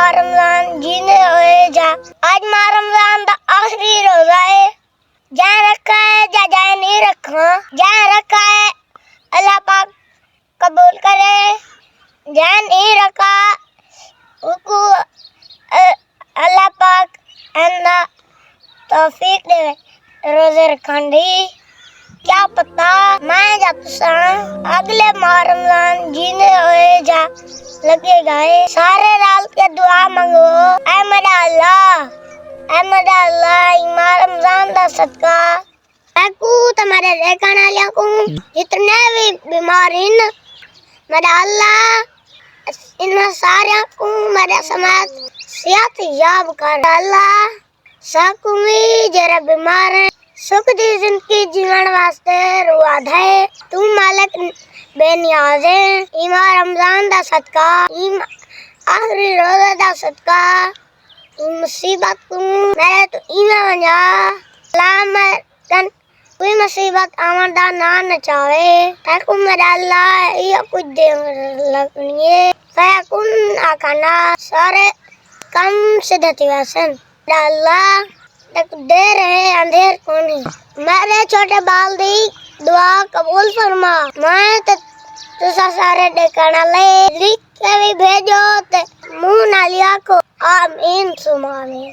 माह रमजान जीने होए जा। आज माह रमजान का आखिरी रोजा है। जहाँ रखा है जहाँ नहीं रखा, जहाँ रखा है अल्लाह पाक कबूल करे, जहाँ नहीं रखा उसको अल्लाह पाक अंदा तौफीक दे रोजे रखन दी। क्या पता मैं जब अगले माह रमजान जीने होए जा लगे गए। सारे रात के दुआ मांगो, ऐ मेरा अल्लाह माह रमजान दा सदका aku तुम्हारे देखने वाले को जितने भी बीमार हैं मेरा अल्लाह इन सारे को मेरे समाज सेहत याब कर। अल्लाह साकू भी जरा बीमार है सुख दी जिंदगी जीवन वास्ते रुआ दे। तू मालिक बेनियाज है। इमा रमजान दा सदका आखिरी रोजा दा सदका मुसीबत को मेरे तो इमा वंजा लामत कोई मुसीबत आमदा ना न चाहे ताकू मेरा अल्लाह ये कुछ दे लगनिए फैकुन आकाना सारे कम सिद्धति वसन अल्लाह तक दे रहे अंधेर कोनी मेरे छोटे बाल दी दुआ कबूल फरमा। मैं तो तुसा सारे देखना ले लिख के भी भेजो ते मुंह ना लिया को आमीन सुमा आमीन।